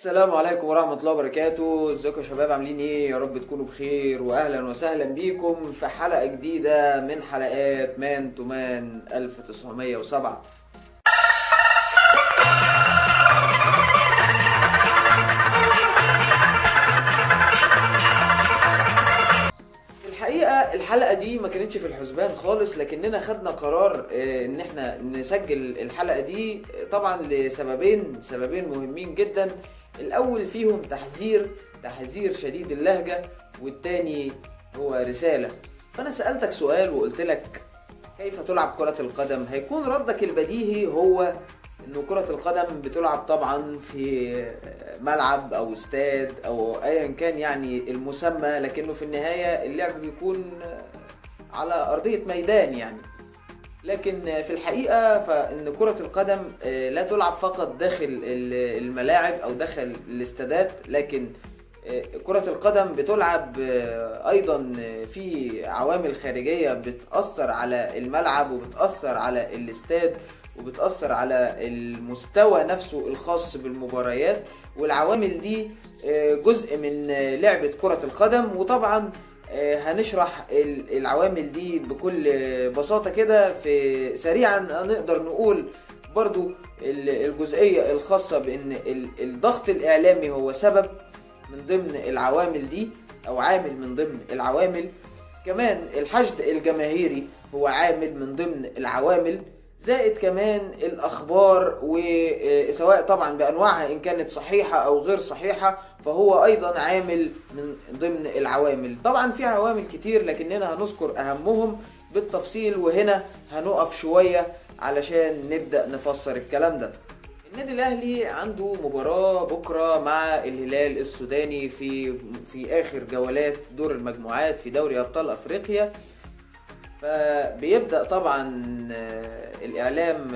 السلام عليكم ورحمة الله وبركاته. ازيكم يا شباب، عاملين ايه؟ يا رب تكونوا بخير، واهلا وسهلا بيكم في حلقة جديدة من حلقات مان تو مان 1907. الحقيقة الحلقة دي ما كانتش في الحسبان خالص، لكننا خدنا قرار ان احنا نسجل الحلقة دي طبعا لسببين مهمين جدا. الاول فيهم تحذير شديد اللهجة، والتاني هو رسالة. فانا سألتك سؤال وقلت لك كيف تلعب كرة القدم؟ هيكون ردك البديهي هو انه كرة القدم بتلعب طبعا في ملعب او استاد او ايا كان يعني المسمى، لكنه في النهاية اللعب بيكون على ارضية ميدان يعني. لكن في الحقيقة فان كرة القدم لا تلعب فقط داخل الملاعب او داخل الاستادات، لكن كرة القدم بتلعب ايضا في عوامل خارجية بتأثر على الملعب وبتأثر على الاستاد وبتأثر على المستوى نفسه الخاص بالمباريات، والعوامل دي جزء من لعبة كرة القدم. وطبعا هنشرح العوامل دي بكل بساطة كده في سريعا. نقدر نقول برضو الجزئية الخاصة بأن الضغط الإعلامي هو سبب من ضمن العوامل دي أو عامل من ضمن العوامل. كمان الحشد الجماهيري هو عامل من ضمن العوامل، زائد كمان الأخبار وسواء طبعا بأنواعها إن كانت صحيحة أو غير صحيحة، فهو أيضا عامل من ضمن العوامل. طبعا في عوامل كتير لكننا هنذكر أهمهم بالتفصيل، وهنا هنقف شوية علشان نبدأ نفسر الكلام ده. النادي الأهلي عنده مباراة بكرة مع الهلال السوداني في آخر جولات دور المجموعات في دوري أبطال أفريقيا. فبيبدأ طبعا الإعلام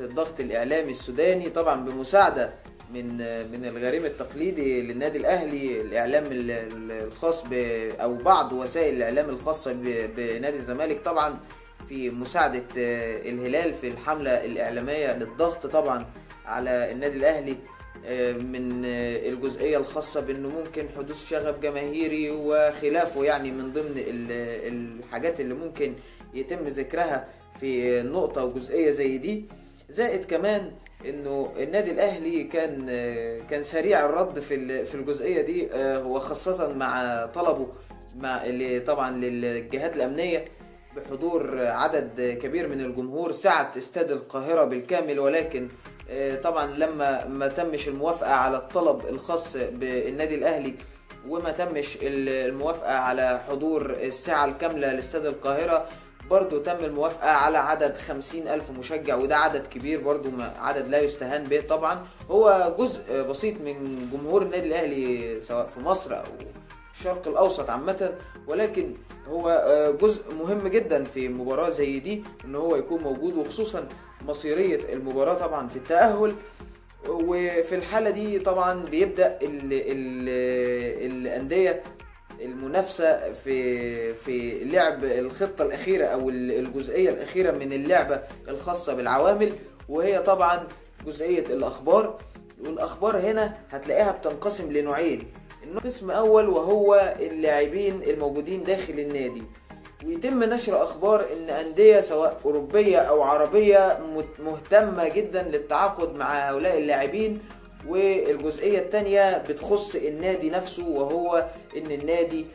الضغط الإعلامي السوداني طبعا بمساعدة من الغريم التقليدي للنادي الأهلي، الإعلام الخاص أو بعض وسائل الإعلام الخاصة بنادي الزمالك، طبعا في مساعدة الهلال في الحملة الإعلامية للضغط طبعا على النادي الأهلي من الجزئية الخاصة بأنه ممكن حدوث شغب جماهيري وخلافه، يعني من ضمن الحاجات اللي ممكن يتم ذكرها في نقطة وجزئية زي دي. زائد كمان انه النادي الاهلي كان سريع الرد في الجزئية دي، وخاصة مع طلبه اللي طبعا للجهات الامنية بحضور عدد كبير من الجمهور سعة استاد القاهرة بالكامل. ولكن طبعا لما ما تمش الموافقة على الطلب الخاص بالنادي الأهلي وما تمش الموافقة على حضور الساعة الكاملة لاستاد القاهرة، برضو تم الموافقة على عدد 50,000 مشجع، وده عدد كبير برضو، عدد لا يستهان به. طبعا هو جزء بسيط من جمهور النادي الأهلي سواء في مصر أو الشرق الأوسط عامة، ولكن هو جزء مهم جدا في مباراة زي دي ان هو يكون موجود، وخصوصا مصيرية المباراة طبعا في التأهل. وفي الحالة دي طبعا بيبدأ الأندية المنافسة في لعب الخطة الأخيرة أو الجزئية الأخيرة من اللعبة الخاصة بالعوامل، وهي طبعا جزئية الأخبار. والأخبار هنا هتلاقيها بتنقسم لنوعين. قسم أول وهو اللاعبين الموجودين داخل النادي، ويتم نشر أخبار إن أندية سواء أوروبية أو عربية مهتمة جدا للتعاقد مع هؤلاء اللاعبين. والجزئية الثانية بتخص النادي نفسه، وهو إن النادي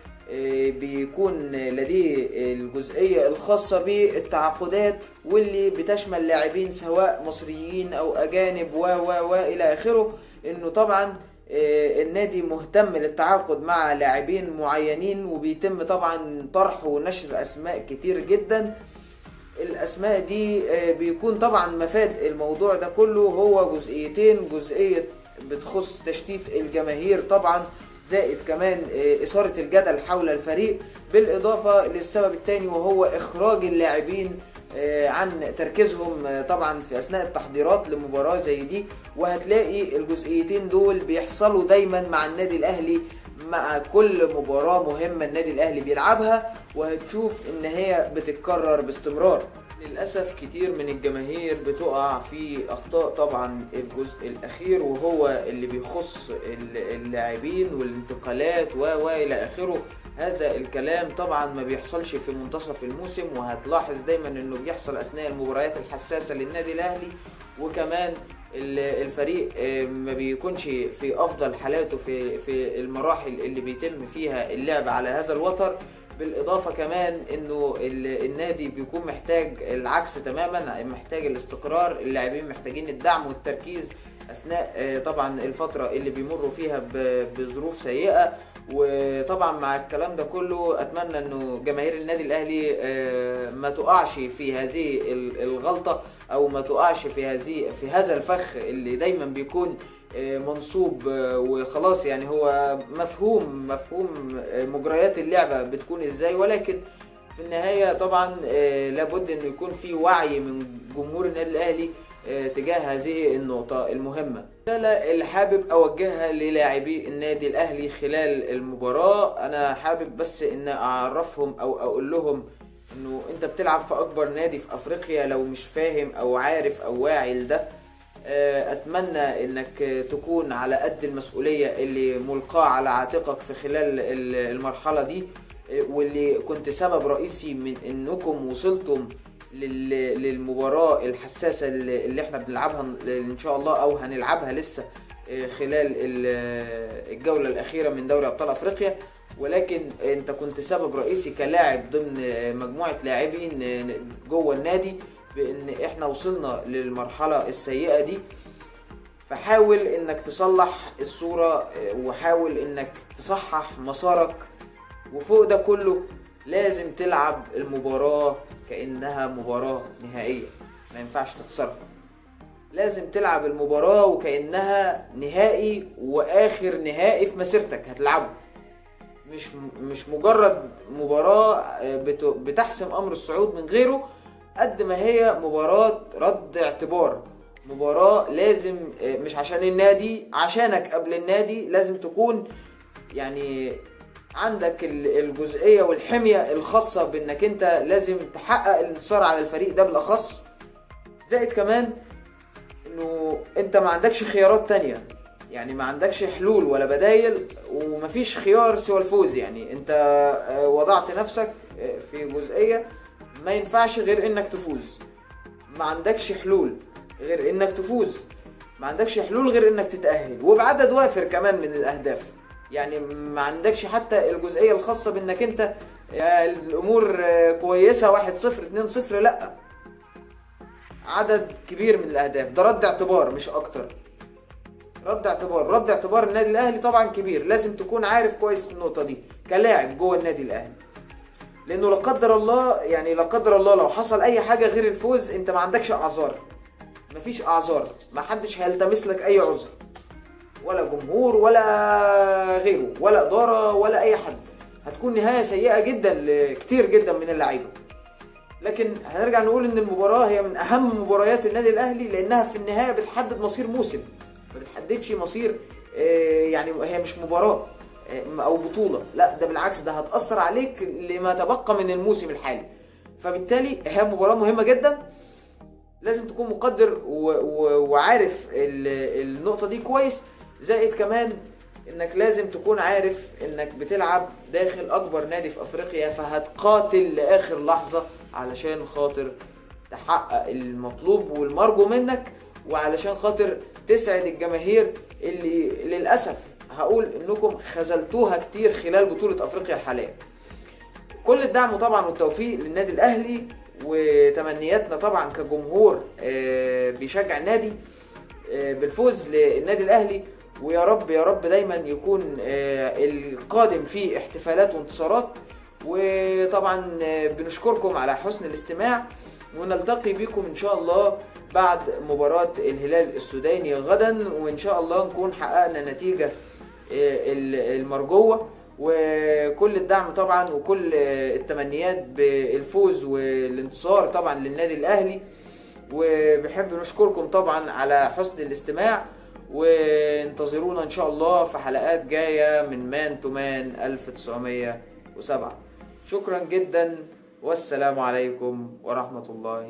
بيكون لديه الجزئية الخاصة بالتعاقدات واللي بتشمل لاعبين سواء مصريين أو أجانب وإلى آخره. إنه طبعا النادي مهتم للتعاقد مع لاعبين معينين، وبيتم طبعا طرح ونشر أسماء كتير جدا. الأسماء دي بيكون طبعا مفاد الموضوع ده كله هو جزئيتين: جزئية بتخص تشتيت الجماهير طبعا، زائد كمان إثارة الجدل حول الفريق، بالإضافة للسبب الثاني وهو إخراج اللاعبين عن تركيزهم طبعا في أثناء التحضيرات لمباراة زي دي. وهتلاقي الجزئيتين دول بيحصلوا دايما مع النادي الأهلي مع كل مباراة مهمة النادي الأهلي بيلعبها، وهتشوف إن هي بتتكرر باستمرار. للأسف كتير من الجماهير بتقع في أخطاء، طبعا الجزء الأخير وهو اللي بيخص اللاعبين والانتقالات وإلى آخره. هذا الكلام طبعا ما بيحصلش في منتصف الموسم، وهتلاحظ دايما انه بيحصل اثناء المباريات الحساسة للنادي الأهلي، وكمان الفريق ما بيكونش في افضل حالاته في المراحل اللي بيتم فيها اللعب على هذا الوتر. بالاضافه كمان انه النادي بيكون محتاج العكس تماما، محتاج الاستقرار، اللاعبين محتاجين الدعم والتركيز اثناء طبعا الفتره اللي بيمروا فيها بظروف سيئه. وطبعا مع الكلام ده كله اتمنى انه جماهير النادي الاهلي ما تقعش في هذه الغلطه، او ما تقعش في هذا الفخ اللي دايما بيكون منصوب وخلاص. يعني هو مفهوم مجريات اللعبة بتكون ازاي، ولكن في النهاية طبعا لابد انه يكون في وعي من جمهور النادي الاهلي تجاه هذه النقطة المهمة. اللي حابب اوجهها للاعبي النادي الاهلي خلال المباراة، انا حابب بس ان اعرفهم او اقول لهم انه انت بتلعب في اكبر نادي في افريقيا. لو مش فاهم او عارف او واعي لده، اتمنى انك تكون على قد المسؤولية اللي ملقاة على عاتقك في خلال المرحلة دي، واللي كنت سبب رئيسي من انكم وصلتم للمباراة الحساسة اللي احنا بنلعبها ان شاء الله، او هنلعبها لسه خلال الجولة الاخيرة من دوري ابطال افريقيا. ولكن انت كنت سبب رئيسي كلاعب ضمن مجموعة لاعبين جوه النادي بان احنا وصلنا للمرحلة السيئة دي. فحاول انك تصلح الصورة، وحاول انك تصحح مسارك، وفوق ده كله لازم تلعب المباراة كأنها مباراة نهائية، ما ينفعش تخسرها. لازم تلعب المباراة وكأنها نهائي واخر نهائي في مسيرتك هتلعبه، مش مجرد مباراة بتحسم امر الصعود من غيره، قد ما هي مباراة رد اعتبار. مباراة لازم مش عشان النادي، عشانك قبل النادي لازم تكون يعني عندك الجزئية والحمية الخاصة بانك انت لازم تحقق الانتصار على الفريق ده بالاخص. زائد كمان انه انت ما عندكش خيارات تانية، يعني ما عندكش حلول ولا بدايل، ومفيش خيار سوى الفوز. يعني انت وضعت نفسك في جزئية ما ينفعش غير انك تفوز، ما عندكش حلول غير انك تفوز، ما عندكش حلول غير انك تتأهل وبعدد وافر كمان من الاهداف. يعني ما عندكش حتى الجزئية الخاصة بانك انت الامور كويسة 1-0 2-0، لا، عدد كبير من الاهداف. ده رد اعتبار مش اكتر، رد اعتبار النادي الاهلي طبعا كبير. لازم تكون عارف كويس النقطة دي كلاعب جوه النادي الاهلي، لانه لا قدر الله لو حصل اي حاجة غير الفوز انت ما عندكش اعذار، مفيش اعذار، ما حدش هيلتمس لك اي عذر، ولا جمهور ولا غيره ولا ادارة ولا اي حد. هتكون نهاية سيئة جدا لكتير جدا من اللعيبة. لكن هنرجع نقول ان المباراة هي من اهم مباريات النادي الاهلي، لانها في النهاية بتحدد مصير موسم، ما بتحددش مصير يعني هي مش مباراة او بطولة، لا ده بالعكس، ده هتأثر عليك لما تبقى من الموسم الحالي. فبالتالي هي مباراة مهمة جدا، لازم تكون مقدر وعارف النقطة دي كويس. زائد كمان انك لازم تكون عارف انك بتلعب داخل اكبر نادي في افريقيا، فهتقاتل لاخر لحظة علشان خاطر تحقق المطلوب والمرجو منك، وعلشان خاطر تسعد الجماهير اللي للأسف هقول انكم خذلتوها كتير خلال بطولة افريقيا الحالية. كل الدعم طبعا والتوفيق للنادي الاهلي، وتمنياتنا طبعا كجمهور بيشجع النادي بالفوز للنادي الاهلي. ويا رب دايما يكون القادم فيه احتفالات وانتصارات. وطبعا بنشكركم على حسن الاستماع، ونلتقي بكم ان شاء الله بعد مباراة الهلال السوداني غدا، وان شاء الله نكون حققنا نتيجة المرجوة. وكل الدعم طبعا وكل التمنيات بالفوز والانتصار طبعا للنادي الاهلي. وبحب نشكركم طبعا على حسن الاستماع، وانتظرونا ان شاء الله في حلقات جاية من مان تو مان 1907. شكرا جدا، والسلام عليكم ورحمة الله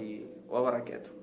وبركاته.